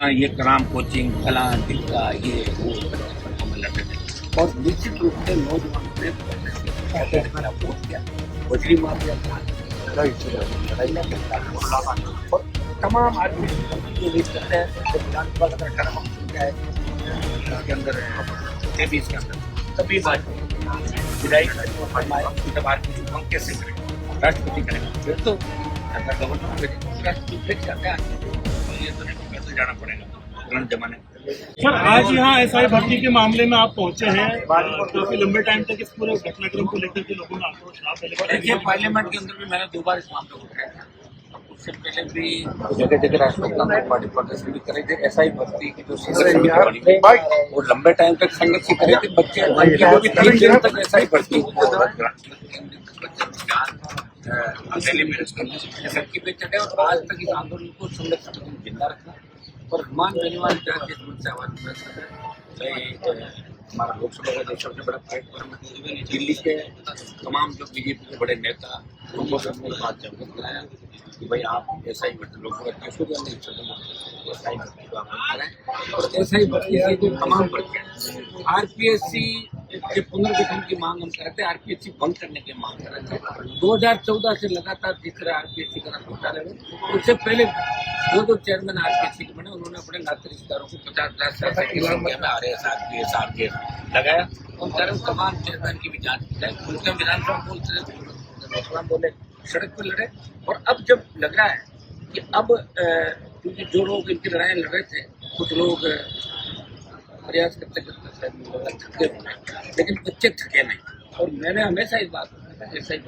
ये कराम कोचिंग फला टिक्का ये वो में लगे थे और निश्चित रूप से नौजवानों ने वोट किया। बजरी माफिया लड़ाई और तमाम आदमी जो लीड करते हैं विधानसभा का 18 मांग चुका है उसके अंदर 23 के अंदर सभी बात विधायक तब आदमी मांग कैसे करेगा, राष्ट्रपति करेगा फिर तो अगर गवर्नर राष्ट्रपति फिर जाते हैं ये तो नहीं पैसे जाना पड़ेगा पुराने जमाने में। सर आज यहाँ एसआई भर्ती के मामले में आप पहुंचे हैं, काफी लंबे टाइम तक इस पूरे घटनाक्रम को लेकर के लोगों ने आक्रोश रहा। देखिए पार्लियामेंट के अंदर भी मैंने 2 बार इस मामले को उठाया था, उससे पहले भी जगह जगह राष्ट्रपति पार्टी प्रदर्शन भी करे थे। एसआई भर्ती की जो समिति वो लंबे टाइम तक संघर्ष करे थे। बच्चे भी 3 दिन तक एसआई भर्ती सड़की पे चढ़े और आज तक इस आंदोलन को संगठन जिंदा रखा और मान बेनीवाल के समस्या हमारा लोकसभा का जो सबसे बड़ा प्लेटफॉर्म है दिल्ली के तमाम जो बीजेपी के बड़े नेता उनको सबने बात अवगत कराया कि भाई आप एसआई भर्ती लोगों का कैसे एसआई भर्ती को आप कराएं और एसआई भर्ती से जो तमाम भर्ती आरपीएससी के पुनर्गठन की मांग हम करते हैं, आरपीएससी बंद करने की मांग कर रहे थे। 2014 से लगातार जिस तरह आरपीएससी का घोटाला है उससे पहले जो चेयरमैन आरपीएससी के बने उन्होंने अपने नाते रिश्तेदारों को 50,000 में आरएस आरपीएस लगाया उन तमाम चेयरमैन की भी जांच की जाए। उनका विधानसभा बोले सड़क पर लड़े और अब जब लग रहा है कि अब क्योंकि जो लोग इनकी लड़ाई लड़ रहे थे कुछ लोग प्रयास करते करते थके हुए लेकिन बच्चे थके नहीं और मैंने हमेशा इस बात ऐसा ही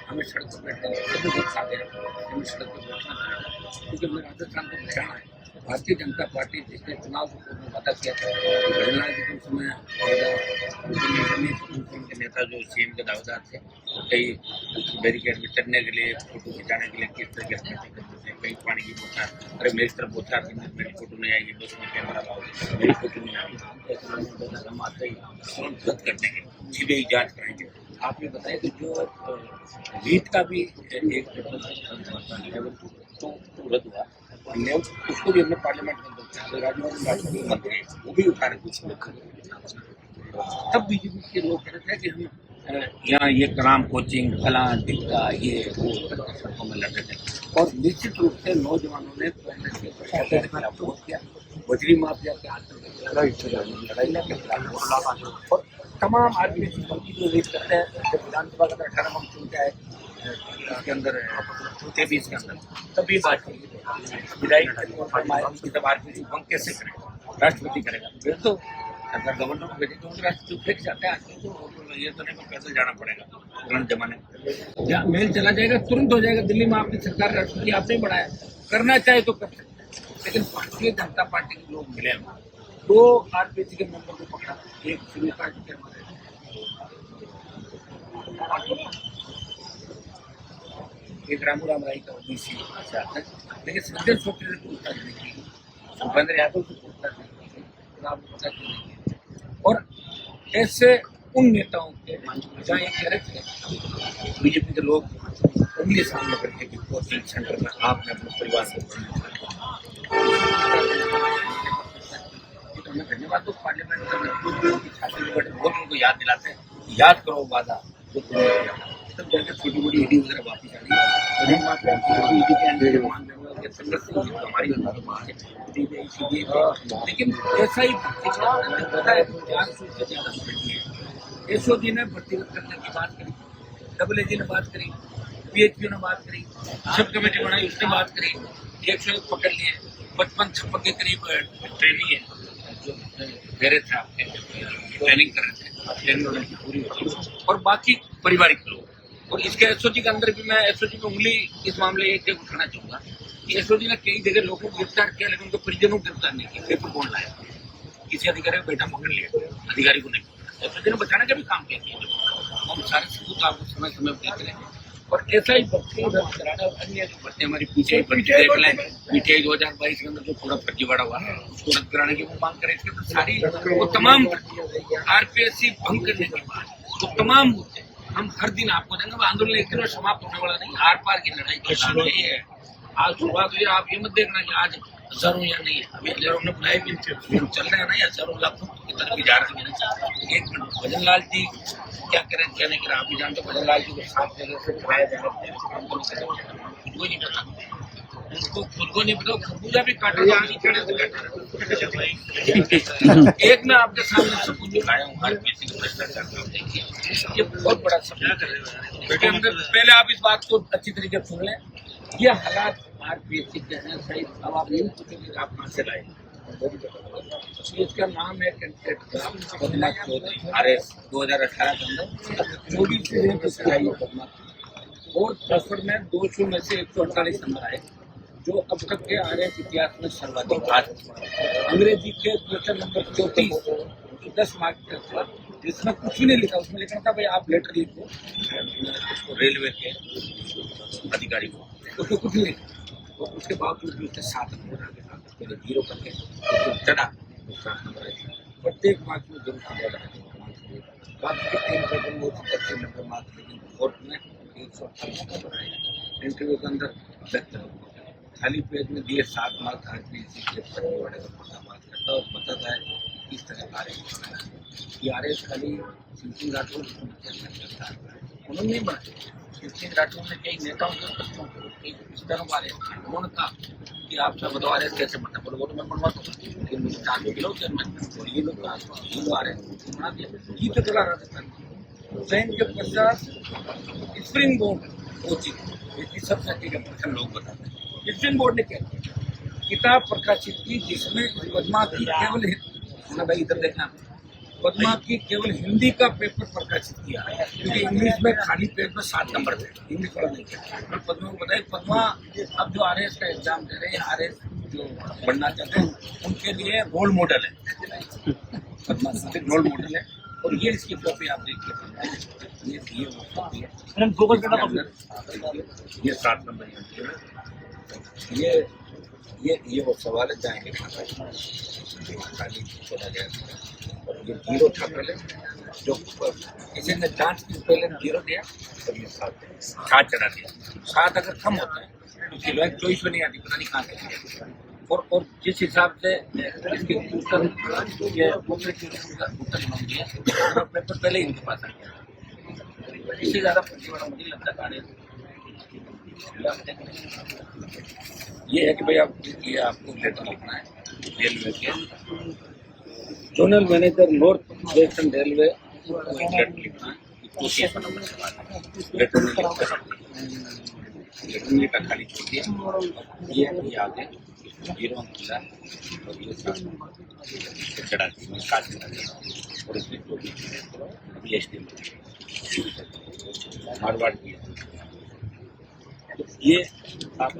हमें सड़क पर बैठने सभी लोग खा गए हमें सड़क पर बैठना पड़ेगा क्योंकि हमें राजस्थान को बचाना है। भारतीय जनता पार्टी जिसने चुनाव को पूर्व में वादा किया था गणना के कुछ समय के नेता जो सीएम के दावेदार थे कई बैरिकेड में चढ़ने के लिए फोटो खिंचाने के लिए किस तरह के कहीं पानी की बोतल अरे मेरी तरफ बोतल मेरी फोटो नहीं आएगी बस में कैमरा लाओ मेरी फोटो नहीं आएगी हम आते ही रद्द कर देंगे सीबीआई जांच कराएंगे। आप ये बताएं कि जो रीट का भी एक तो रद्द हुआ उसको भी हमने पार्लियामेंट में राजभवन मंत्री वो भी उठा रहे कुछ तब बीजेपी के लोग कह रहे थे कि हम यहाँ ये कराम कोचिंग फला टिक्का ये वो में लगे थे और निश्चित रूप से नौजवानों ने वोट किया। बजरी माफिया के लड़ाई और तमाम आदमी जो लीड करते हैं विधानसभा का 18 मांग चुका है उसके अंदर 23 के अंदर सभी बात विधायक तब आरपीएससी बंद कैसे करेगा, राष्ट्रपति करेगा फिर तो अगर गवर्नर को भेजे तो राष्ट्रपति फिर जाते हैं तो ये तो नहीं पैसे जाना पड़ेगा पुराने जमाने में मेल चला जाएगा तुरंत हो जाएगा। दिल्ली में आपकी सरकार राष्ट्रपति आपने बढ़ाया करना चाहे तो कर सकते लेकिन भारतीय जनता पार्टी के लोग मिले 2 आरपीएससी के मेंबर को पकड़ा एक सिविल पार्टी के हमारे एक रामूराम राय का ओबीसी से आता है लेकिन संजय छोटे से पूछताछ नहीं की, भूपेंद्र यादव से पूछताछ नहीं की, पता क्यों नहीं की और ऐसे उन नेताओं के जहाँ ये कह रहे थे बीजेपी के लोग उंगली सामने करके कि कोचिंग सेंटर में आपने अपने परिवार से हमें धन्यवाद तो पार्लियामेंट वोटों को याद दिलाते हैं याद करो वादा जो तुमने किया तब जाकर छोटी मोटी ईडी वगैरह वापस आ रही है संघर्ष हमारी लेकिन ऐसा ही पता है 400 से ज्यादा एसओजी ने भर्ती करने की बात करी, डब्ल्यूएजी ने बात करी, पीएचपी ने बात करी, सब कमेटी बनाई उसने बात करी, 101 पकड़ लिए 55-56 के करीब ट्रेनिंग है जो दे रहे थे आपके ट्रेनिंग कर रहे थे ट्रेनिंग पूरी और बाकी पारिवारिक लोग और इसके एसओजी के अंदर भी मैं एसओजी में उंगली इस मामले एक जगह उठाना चाहूंगा कि एसओजी ने कई जगह लोगों को गिरफ्तार किया लेकिन उनको परिजनों को गिरफ्तार नहीं किया, पेपर कौन लाया किसी अधिकारी को बेटा पकड़ लिया अधिकारी को नहीं पकड़ा एसओजी ने बचाने का भी काम किया हम सारे सबूत आपको समय समय पर देते रहेंगे और ऐसा ही भर्ती रद्द कराना और अन्य जो भर्ती हमारी पीटीआई 2022 के अंदर जो पूरा फर्जीवाड़ा हुआ उसको रद्द कराने की वो मांग करें इसके अंदर सारी वो तमाम आरपीएससी भंग करने के बाद वो तमाम मुद्दे हम हर दिन आपको देंगे। आंदोलन एक दिन में समाप्त होने वाला नहीं, आर पार की लड़ाई का नाम यही है। आज शुरुआत हुई, आप ये मत देखना कि आज हजारों या नहीं है, अभी हजारों ने बुलाए भी हम चल रहे हैं ना, हजारों लाखों की तरफ भी जा रहे हैं। एक मिनट, भजन लाल जी क्या करें क्या नहीं करें, आप भी जानते भजन लाल जी को 7 जगह से कराया जा रहा है, खुद को नहीं पता, उनको खुद को नहीं पता, खरबूजा भी काटा एक मैं आपके सामने सबूत दिखाया हूँ आरपीसी के भ्रष्टाचार का, देखिए ये बहुत बड़ा सबूत है। पहले आप इस बात को अच्छी तरीके से सुन लें, ये हालात आरपीसी के हैं सही। अब आप नहीं पूछेंगे आप कहाँ से लाए, इसका नाम है कैंडिडेट का पद्मा चौधरी, RS 2018 के अंदर 24 सजाई पद्मा और 10 में 200 में से 148 नंबर आए, जो अब तक के आर्य इतिहास में सर्वाधिक आज। अंग्रेजी के क्वेश्चन नंबर 34 10 मार्क का था, जिसमें कुछ भी नहीं लिखा, उसमें लिखा था भाई आप लेटर लिखो उसको रेलवे के अधिकारी को, उसको कुछ नहीं लिखा, तो उसके बावजूद भी उसने 7 नंबर आ गया, पहले 0 करके चढ़ा 7 नंबर आए, प्रत्येक मार्क्स में जरूर बाकी के 3 पेपर में 25 नंबर मार्क्स, लेकिन कोर्ट में 128 नंबर आए। इंटरव्यू के अंदर 72 खाली पेज में दिए 7 मार्क्स आरपीसी के बड़े बात करता और बताता है किस तरह का RS खाली सिंह राठौर चलता है, उन्होंने नहीं बनाया। सिंह राठौर ने कई नेताओं के इस तरह उन्होंने कहा कि आप सब बताओ RS कैसे बनता, बोलो वो तो मैं बनवा दूंगा, लेकिन मुझे 4 किलो चेयरमैन और ये लोग RS बना दिया, ये तो चला राजस्थान ट्रेन के पश्चात स्प्रिंग बोर्ड कोचिंग सबसे अच्छी लोग बताते हैं। स्प्रिंग बोर्ड ने क्या किया, किताब प्रकाशित की जिसमें पद्मा की केवल ना भाई इधर देखना, पद्मा की केवल हिंदी का पेपर प्रकाशित किया, क्योंकि इंग्लिश में खाली पेज में 7 नंबर थे, इंग्लिश वाला नहीं किया। और पद्मा को बताया पद्मा अब जो RS का एग्जाम दे रहे हैं, RS जो बनना चाहते हैं उनके लिए रोल मॉडल है, पद्मा रोल मॉडल है। और ये इसकी कॉपी आप देखिए, ये 7 नंबर ये वो सवाल है जाएंगे खाली छोड़ा गया, और ये 0 था पहले, जो किसी ने जांच की पहले 0 दिया और ये 7 चढ़ा दिया। 7 अगर कम होता है तो सिर्फ चॉइस में नहीं आती, पता नहीं कहाँ से। और जिस हिसाब से इसके उत्तर पेपर पहले ही इनके पास आ गया, इससे ज्यादा मुझे लगता है ये है कि भाई आप ये आपको लेटर लिखना है रेलवे के zonal manager north western railway को एक लेटर लिखना है, लेटर लिखा खाली छोड़िए, ये आगे 0 मिला और ये चढ़ा दिया और इसमें जो भी मारवाड़ किया, ये आप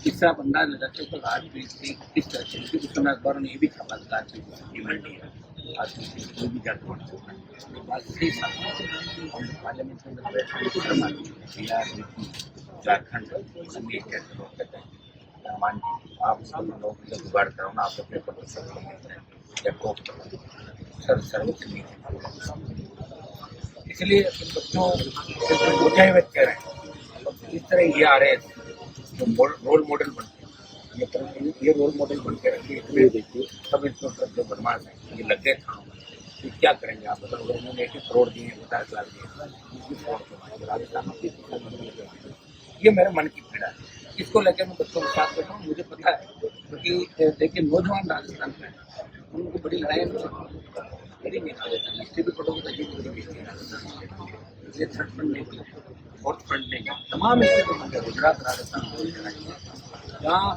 इससे आप अंदाज लगाते हो आज भी किस तरह से, क्योंकि उस समय अखबारों ने ये भी छापा था आज डिमांड है, आज कोई भी जाकर बात सही हम पार्लियामेंट के अंदर बैठे बिहार झारखंड मान आप सब लोग जब जुगाड़ करो ना, आप अपने पेपर सब या कोप सर्विस नहीं, इसलिए बच्चों बुझाए हुए कह रहे हैं इस तरह ये RS जो रोल मॉडल बनते, ये रोल मॉडल बन के रखिए। देखिए सब इंस्पेक्टर जो बदमाश हैं ये लग गए था, तो क्या करेंगे आप बताओ, उन्होंने 1 करोड़ दिए, 50 लाख दिए राजस्थान में, ये मेरे मन की पीड़ा है, इसको लेकर मैं बच्चों के साथ बैठा हूँ। मुझे पता है क्योंकि देखिए नौजवान राजस्थान में उनको बड़ी लड़ाई हिस्ट्री भी पढ़ोगे तो ये थर्ड फ्रंट नहीं बोले, फोर्थ फ्रंट नहीं, तमाम स्टेटों गुजरात राजस्थान जहाँ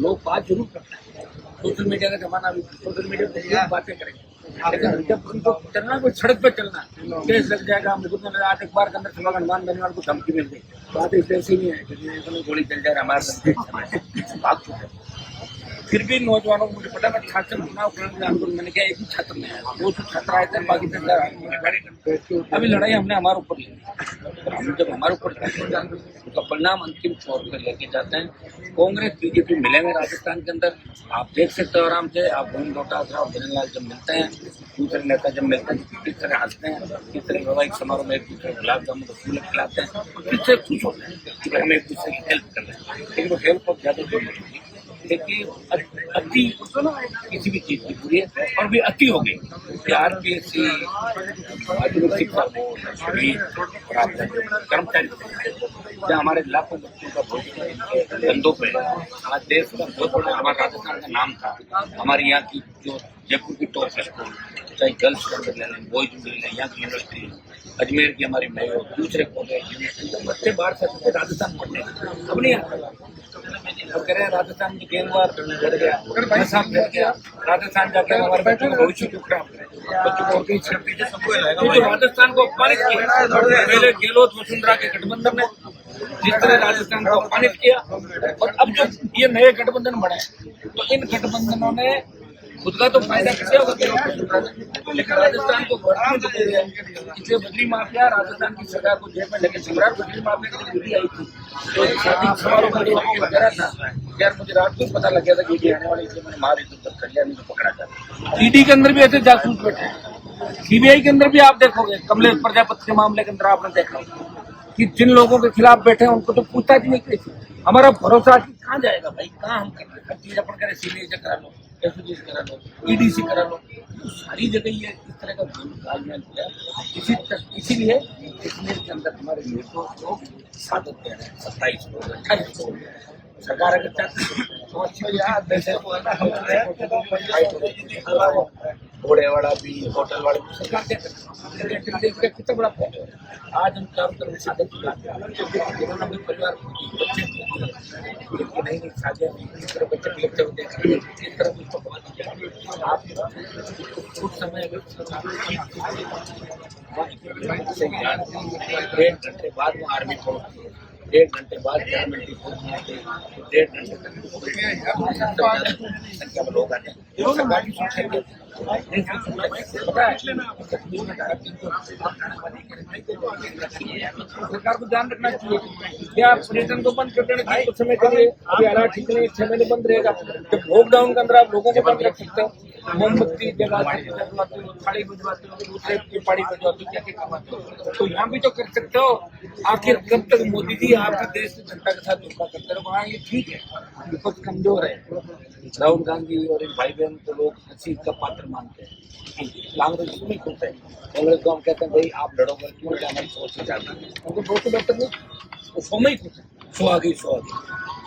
लोग बात जरूर करते हैं, सोशल मीडिया का जमाना भी, सोशल मीडिया पर बातें करेंगे, लेकिन जब उनको चलना कोई सड़क पर चलना केस लग जाएगा, मुझे 8 अखबार के अंदर सुबह हनुमान बेनीवाल को धमकी मिल गई, बात इस ऐसी नहीं है क्योंकि गोली चल जाए हमारे भाग चुके फिर भी नौजवानों को मुझे पता मैं छात्र चुनाव आंदोलन मैंने क्या एक ही छात्र में आया, वो छात्र आए थे, बाकी कार्यकर्ता। अभी लड़ाई हमने हमारे ऊपर ली, हम जब हमारे ऊपर उसका परिणाम अंतिम तौर पर लेके जाते हैं। कांग्रेस बीजेपी मिलेंगे राजस्थान के अंदर, आप देख सकते हो आराम से। आप गोविंद डोटासरा और धनीलाल जब मिलते हैं, दूसरे नेता जब मिलते हैं, किस तरह हंसते हैं, किस तरह वैवाहिक समारोह में एक दूसरे गुलाब जामुन को फूल खिलाते हैं, किससे खुश होते हैं कि हम एक दूसरे की हेल्प कर रहे हैं। लेकिन वो हेल्प बहुत ज्यादा जरूरी है, देखिए अति किसी भी चीज की बुरी है, और भी अति हो गई कि आरपीएससी आधुनिक शिक्षा बोर्ड कर्मचारी जहाँ हमारे लाखों बच्चों का भविष्य धंधों पे। आज देश का बहुत बड़ा हमारा राजस्थान का नाम था, हमारे यहाँ की जो जयपुर की टॉप स्कूल, चाहे गर्ल्स के अंदर ले लें, बॉयज में ले लें, यहाँ की यूनिवर्सिटी, अजमेर की हमारी मेयर, दूसरे कॉलेज, बच्चे बाहर से राजस्थान पढ़ने अब नहीं आता। और कह रहे हैं राजस्थान की गेंदबार बढ़ गया, नशा बढ़ गया, राजस्थान जाकर हमारे बच्चों का भविष्य क्यों खराब है, बच्चों को तो राजस्थान को अपमानित किया। पहले गहलोत वसुंधरा के गठबंधन ने जिस तरह राजस्थान को अपमानित किया, और अब जो ये नए गठबंधन बने, तो इन गठबंधनों ने खुद का तो फायदा किया होगा, लेकिन राजस्थान को इसलिए बदली माफिया राजस्थान की सरकार को जेल में लेके सम्राट बदली माफिया की वीडियो आई थी, तो शादी समारोह में वगैरह था। यार मुझे रात को पता लग गया था कि ईडी आने वाली, इसलिए मैंने मार इधर कर लिया, नहीं तो पकड़ा था। ईडी के अंदर भी ऐसे जासूस बैठे हैं, सीबीआई के अंदर भी आप देखोगे, कमलेश प्रजापति के मामले के अंदर आपने देखा कि जिन लोगों के खिलाफ बैठे हैं उनको तो पूछताछ नहीं करी थी। हमारा भरोसा कहाँ जाएगा भाई, कहाँ हम करें, हर चीज अपन करें, सीबीआई से करा लो, एसओजी से करा लो, ईडी से करा लो, तो सारी जगह ये इस तरह का तालमेल किया। इसीलिए कश्मीर के अंदर हमारे लोग साधक दे रहे हैं, 27 लोग 28 लोग सरकार अगर चाहती तो घोड़े वाला भी, होटल वाले भी सरकार देते, कितना बड़ा फैल है। आज हम चारों तरफ साधक जिन्होंने अपने परिवार बच्चे नहीं साझा इस तरह बच्चे लिखते हुए देख रहे हैं, इस तरह कुछ आप कुछ समय 1.5 घंटे बाद वो आर्मी पहुंचती है, 1.5 घंटे बाद गवर्नमेंट पहुंचने के 1.5 घंटे तक संख्या में लोग आते हैं। सरकार की सुरक्षा सरकार को ध्यान रखना चाहिए, क्या पर्यटन को बंद कर देना चाहिए कुछ समय के लिए, अभी हालात ठीक नहीं, 6 महीने बंद रहेगा। जब लॉकडाउन के अंदर आप लोगों को बंद रख सकते हो, मोमबत्ती जलाते हो, थाली बजवाते हो, दूसरे पानी बजवाते हो, क्या क्या करवाते हो, तो यहाँ भी तो कर सकते हो। आखिर कब तक मोदी जी आपके देश की जनता के साथ धोखा करते रहो, वहाँ ये ठीक है, विपक्ष कमजोर है। राहुल गांधी और इन भाई बहन को लोग हंसी का पात्र मानते हैं, कांग्रेस नहीं खुलते हैं, कांग्रेस को हम कहते हैं भाई आप लड़ोगे क्यों, हमारी सोच से जाती है, उनको बहुत बेहतर नहीं, वो सो में ही खुलते, सो आ गई।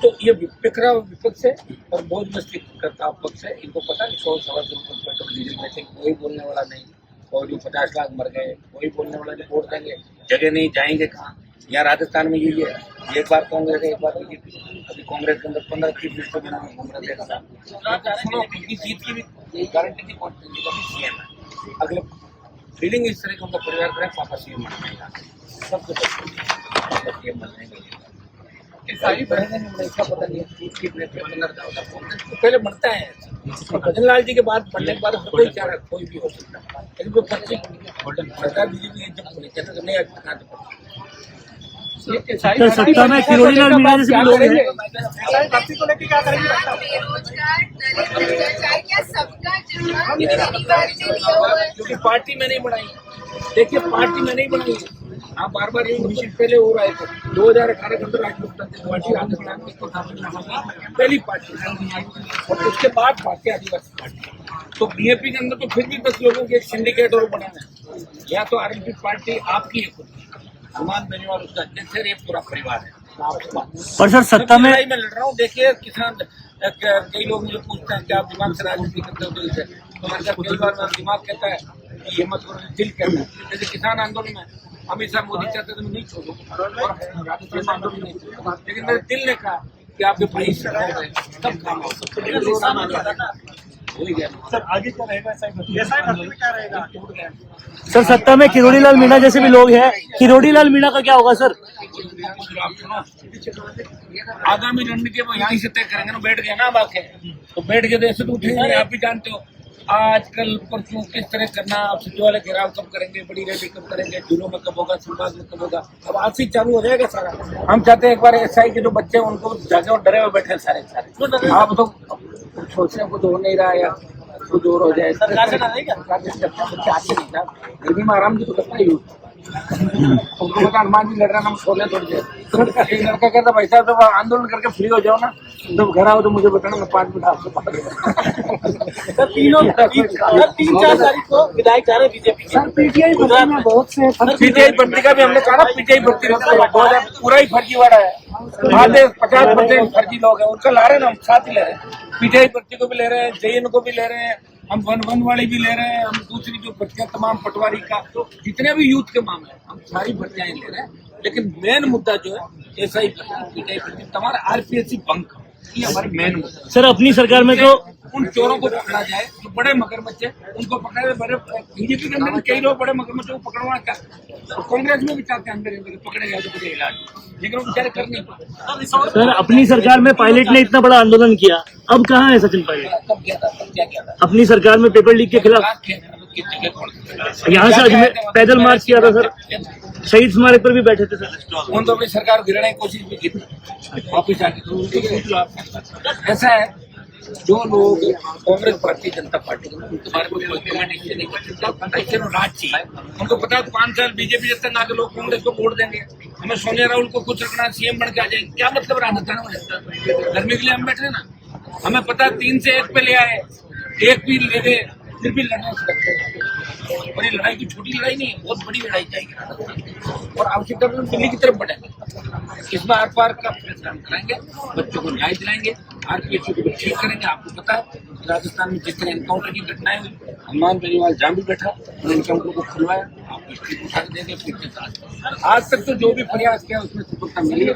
तो ये बिखरा विपक्ष है और मौज मस्ती करता पक्ष है, इनको पता है 100-125 पेट्रोल डीजल में से कोई बोलने वाला नहीं, कोई भी 50 लाख मर गए, कोई बोलने वाला नहीं, वोट देंगे जगह नहीं, जाएंगे कहाँ। यहाँ राजस्थान में यही है, एक बार कांग्रेस है, एक बार बीजेपी। अभी कांग्रेस के अंदर 15-30 सीट बिना सुनो, उनकी जीत की भी गारंटी नहीं पहुंचती, कभी सीएम है। अगले फीलिंग इस तरह की उनका परिवार करें, पापा सीएम बनना है, सब कुछ सीएम बनना है, सारी बढ़ेंगे नहीं, इसका पता नहीं है कितने तो पहले बढ़ता है। भजनलाल जी के बाद बढ़ने के बाद हर कोई चाह रहा, कोई भी हो सकता है, लेकिन वो बच्चे सरकार बीजेपी जब कहते नहीं आज सत्ता में किरोड़ीलाल मीणा जैसे लोग हैं, को लेकर क्या करेंगे? क्योंकि पार्टी में नहीं बनाई, देखिए पार्टी में नहीं बनाई, आप बार बार ये मिशन पहले हो रहे थे 2018 के अंदर राजपूत पार्टी आगे बढ़ाने पहली पार्टी, और उसके बाद भारतीय आदिवासी पार्टी। तो बीजेपी के अंदर तो फिर भी 10 लोगों के एक सिंडिकेट और बनाना है, या तो आरएलपी पार्टी आपकी है खुद, हनुमान बेनीवाल उसका अध्यक्ष है, ये पूरा परिवार है। और सर सत्ता में मैं लड़ रहा हूँ, देखिए किसान कई लोग मुझे पूछते हैं कि आप दिमाग से राजनीति करते हो दिल से, तो मैंने कहा कई बार मेरा दिमाग कहता है कि ये मत करो, दिल कहता है। जैसे किसान आंदोलन में अमित शाह मोदी चाहते तो मैं नहीं छोड़ूं, और राजस्थान आंदोलन नहीं छोड़ूं, लेकिन मेरे दिल ने कहा कि आपके भाई सब काम हो, हो ही गया। सर आगे क्या रहेगा एसआई भर्ती? एसआई भर्ती में क्या रहेगा? टूट गया। सर सत्ता में किरोड़ी लाल मीणा जैसे भी लोग हैं, किरोड़ी लाल मीणा का क्या होगा सर? आगामी रणनीति वो यहाँ से तय करेंगे ना, बैठ गए ना अब आके, तो बैठ के देश तो उठेंगे। आप भी जानते हो आजकल परसों किस तरह करना, आप सचिवालय घेराव कब करेंगे, बड़ी रैली कब करेंगे, जिलों में कब होगा, संभाग में कब होगा, अब आज से चालू हो जाएगा सारा। हम चाहते हैं एक बार एसआई के जो बच्चे हैं उनको जाके और डरे हुए बैठे सारे सारे। आप तो सोचने को तो हो नहीं रहा या तो दूर हो जाए। सरकार से डरेगा? बच्चे आते नहीं था, गर्मी में आराम तो करता ही उनको पता हनुमान जी लड़ रहा, हम सोने थोड़ी देर। एक लड़का कहता भाई साहब जब आंदोलन करके फ्री हो जाओ ना, जब घर आओ तो मुझे बताना, मैं 5 मिनट आपको पकड़ सर 3-4 तारीख को विधायक जा रहे बीजेपी सर पीटीआई भर्ती में बहुत से पीटीआई भर्ती का भी हमने कहा ना, पीटीआई भर्ती पूरा ही फर्जीवाड़ा है। आधे 50% फर्जी लोग हैं, उनका ला रहे हैं, हम साथ ही ले रहे हैं। पीटीआई भर्ती को भी ले रहे हैं, जेएन को भी ले रहे हैं, हम वन वाली भी ले रहे हैं, हम दूसरी जो भर्तियां तमाम पटवारी का जितने भी यूथ के मामले हैं हम सारी भर्तियां ले रहे हैं। लेकिन मेन मुद्दा जो है एसआई पीटीआई भर्ती, हमारा आरपीएससी बंक, ये हमारे मेन मुद्दा। सर अपनी सरकार में तो उन चोरों को पकड़ा जाए जो बड़े मगरमच्छ है, उनको पकड़ा जाए। बड़े बीजेपी के अंदर भी कई लोग बड़े मगरमच्छ को पकड़वाना चाहते हैं, कांग्रेस में भी चाहते हैं अंदर पकड़े जाए तो मुझे इलाज, लेकिन वो बेचारे कर नहीं पाते। सर अपनी सरकार में पायलट ने इतना बड़ा आंदोलन किया, अब कहाँ है सचिन पायलट? कब किया था, कब क्या किया था? अपनी सरकार में पेपर लीक के खिलाफ यहाँ से अजमेर पैदल मार्च किया था सर, शहीद स्मारक पर भी बैठे थे सर। उन तो अपनी सरकार गिराने की कोशिश भी की थी वापिस आके, तो उनको सोच लो आप। ऐसा है जो लोग कांग्रेस भारतीय जनता पार्टी के बारे में कोई कमेंट इससे नहीं कर सकता, ऐसे राज चाहिए। उनको पता है 5 साल बीजेपी जब तक आगे लोग कांग्रेस को वोट देंगे, हमें सोनिया राहुल को कुछ रखना, सीएम बन के आ जाएंगे, क्या मतलब राजनीति में? गर्मी के लिए हम बैठे ना, हमें पता है 3 से 1 पे ले आए, 1 भी ले गए, फिर भी लड़ना सकते हैं। और ये लड़ाई की छोटी लड़ाई नहीं है, बहुत बड़ी लड़ाई जाएगी और आवश्यकता में दिल्ली की तरफ बढ़ेंगे। इसमें आर पार का फैसला हम कराएंगे, बच्चों को न्याय दिलाएंगे, आरपीएससी को ठीक करेंगे। आपको पता है राजस्थान में जिस तरह एनकाउंटर की घटनाएं हुई, हनुमान बेनीवाल जहाँ भी बैठा उन्होंने एनकाउंटर को खुलवाया, आपको स्थिति उठा के देंगे। फिर के साथ आज तक तो जो भी प्रयास किया उसमें सफलता मिली है।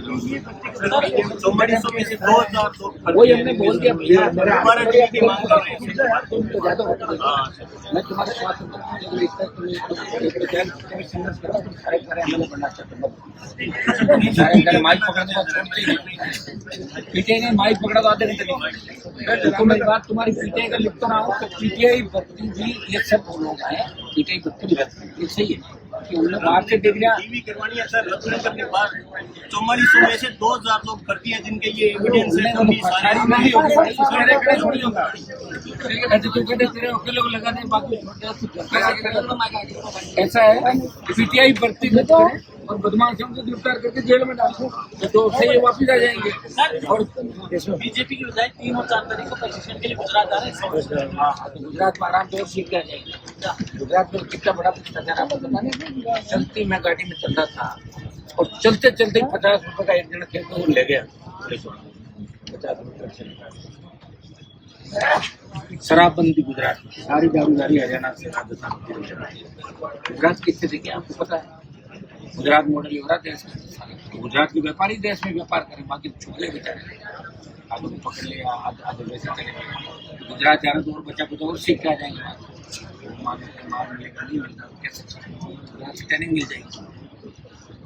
वही हमने बोल दिया भैया, मैं तुम्हारे साथ संघर्ष कर रहा हूँ, सारे बनना चाहता हूँ। सारे माइक पकड़ने का छोड़ते ही पीटीआई ने माइक पकड़ा तो आधे घंटे नहीं। तो मेरी बात तुम्हारी पीटीआई का लिख तो रहा हूँ, तो पीटीआई भर्ती भी ये सब लोग आए, पीटीआई भर्ती भी सही है कि उन लोग बाहर से देख लिया करवानी है सर। रद्द करने के बाद 4400 में से 2000 लोग भर्ती है जिनके ये एविडेंस है। ऐसा है पीटीआई भर्ती करें और बदमाशों को गिरफ्तार करके जेल में डाल दो तो उससे ये वापिस आ जाएंगे। और बीजेपी के विधायक 3 और 4 तारीख को प्रशिक्षण के लिए गुजरात आ रहे हैं। हाँ, तो गुजरात में आराम से और सीख के आ जाएंगे। गुजरात में कितना बड़ा भ्रष्टाचार आपको पता नहीं। चलती मैं गाड़ी में चल रहा था और चलते चलते 50 रुपए का एक जन खेल को ले गया, 50 रुपए। शराबबंदी गुजरात में, सारी दारूदारी हरियाणा से राजस्थान। गुजरात की स्थिति क्या आपको पता है? गुजरात मॉडल हो रहा देश में, गुजरात के व्यापारी देश में व्यापार करें, बाकी छुपले बेचारे आधे को पकड़ लिया, आधे वैसे चले गए। गुजरात जा रहे तो और बच्चा कुछ और सीख के आ जाएंगे। मार मिलेगा नहीं मिलता, कैसे ट्रेनिंग मिल जाएगी।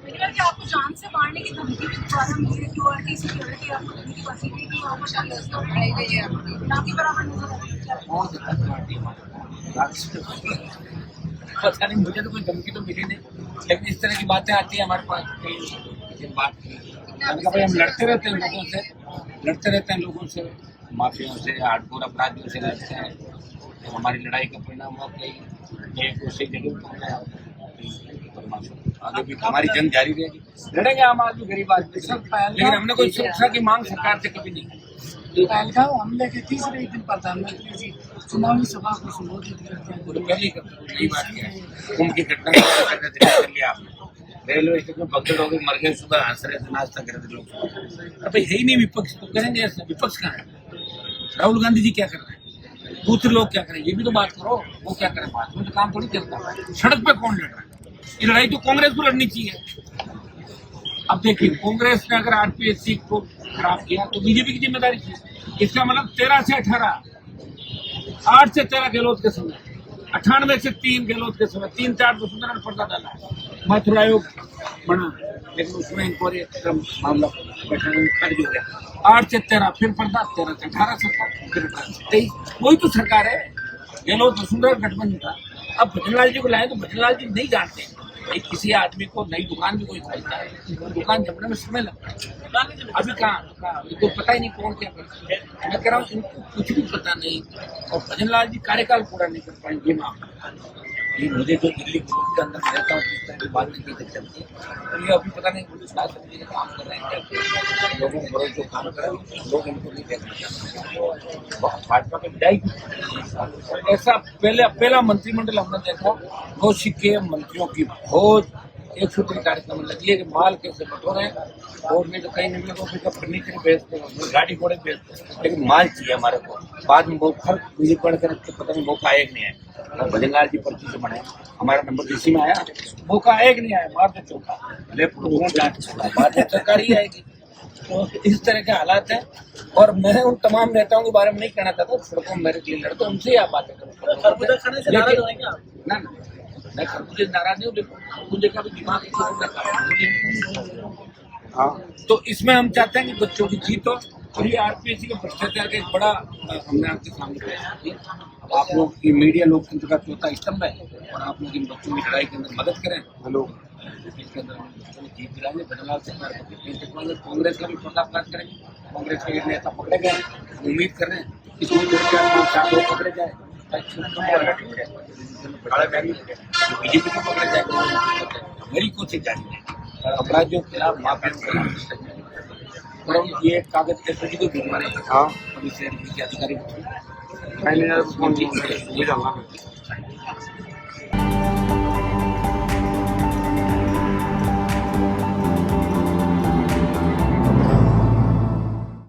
लेकिन आपको जान से मारने की धमकी भी दोबारा मिली है, क्योरिटी सिक्योरिटी आपको देने की फैसिलिटी की वहाँ पर शायद बढ़ाई गई है, ना कि बराबर नजर कौन देता पता नहीं, मुझे तो कोई धमकी तो मिली नहीं, लेकिन इस तरह की बातें आती है हमारे पास। बात भाई हम लड़ते रहते हैं लोगों से, लोगों से, माफियाओं से, हार्डकोर अपराधियों से लड़ते हैं। तो हमारी लड़ाई का परिणाम हुआ कि एक उसी जगह आगे भी हमारी जंग जारी रहेगी, लड़ेंगे आम आदमी गरीब आदमी, लेकिन हमने कोई सुरक्षा की मांग सरकार से कभी नहीं की। पहलगांव हमले के तीसरे दिन प्रधानमंत्री जी चुनावी सभा को संबोधित करते हैं। पहली नई बात क्या है, कुंभ की घटना कर लिया आपने, रेलवे स्टेशन में भगदड़ हो गई, मर गए, सुबह हंस रहे थे, नाश्ता कर रहे थे लोग। अब है ही नहीं विपक्ष, तो करेंगे ऐसा? विपक्ष कहाँ है? राहुल गांधी जी क्या कर रहे हैं, दूसरे लोग क्या करें, ये भी तो बात करो। वो क्या करें, बात में तो काम थोड़ी चलता। सड़क पे कौन लड़ रहा है? ये लड़ाई तो कांग्रेस को लड़नी चाहिए। अब देखिए, कांग्रेस ने अगर आरपीएससी को खराब किया तो बीजेपी की जिम्मेदारी थी। इसका मतलब 13 से 18 8 से 13 गहलोत के समय, 98 से 3 गहलोत के समय, 3-4 वसुंधरा ने पर्दा डाला, मथुरा आयोग बना, लेकिन उसमें इंक्वायरी क्रम मामला खारिज हो गया। 8 से 13 फिर पर्दा, 13 से 18 17 फिर 18 से 23, वही तो सरकार है। गहलोत वसुंधरा गठबंधन था। अब भजनलाल जी को लाए तो भजनलाल जी नहीं जानते भाई, किसी आदमी को नई दुकान भी कोई खोलता है, दुकान जमने में समय लगता है। अभी कहाँ इनको पता ही नहीं कौन क्या करता है। मैं कह रहा हूँ इनको कुछ भी पता नहीं, और भजनलाल जी कार्यकाल पूरा नहीं कर पाएंगे। ये मामला ये मुझे जो दिल्ली के अंदर रहता हूँ जिस तरह की बातें की चलती है, तो ये अभी पता नहीं पुलिस शासन जी काम कर रहे हैं क्या, लोगों को जो काम कर रहे हैं लोग इनको नहीं देखना चाहते। भाजपा में विदाई ऐसा पहला मंत्रिमंडल हमने देखा, कौशिक के मंत्रियों की भोज, एक सूत्री कार्यक्रम लगी है कि माल कैसे बटोरे हैं, और में तो कहीं नहीं मिले तो फर्नीचर बेचते हैं, गाड़ी घोड़े बेचते हैं, लेकिन माल चाहिए हमारे को। बाद में बहुत खर्च मुझे पढ़ कर पता नहीं मौका आया नहीं है। भजनलाल जी पर्ची से बने, हमारा नंबर इसी में आया, मौका आया नहीं आया, मार दे चौका बाद में सरकार ही आएगी। तो इस तरह के हालात हैं, और मैं उन तमाम नेताओं के बारे में नहीं कहना चाहता, सड़कों में मेरे लिए लड़ते उनसे आप बातें करो। खरबूजा खाने से नाराज हो क्या? ना मैं खरबूजे नाराज नहीं हूँ, लेकिन खरबूजे का भी दिमाग हाँ। तो इसमें हम चाहते हैं कि बच्चों की जीत हो, और ये आरपीएससी के भ्रष्टाचार का एक बड़ा हमने आपके सामने पेश किया। आप लोग की मीडिया लोकतंत्र का चौथा स्तंभ है, और आप लोग इन बच्चों की लड़ाई के अंदर मदद करें। हेलो इसके अंदर बच्चों को जीत दिलाएंगे, भजनलाल सरकार को कांग्रेस का भी पर्दाफाश करेंगे। कांग्रेस के नेता पकड़े गए, उम्मीद कर रहे हैं कि 2-4 लोग पकड़े जाए, बीजेपी को पकड़े जाए। मेरी कोशिश जारी है अपराधियों के खिलाफ, माफियाओं के खिलाफ। और ये कागज के सभी को भिजवाने हाँ अधिकारी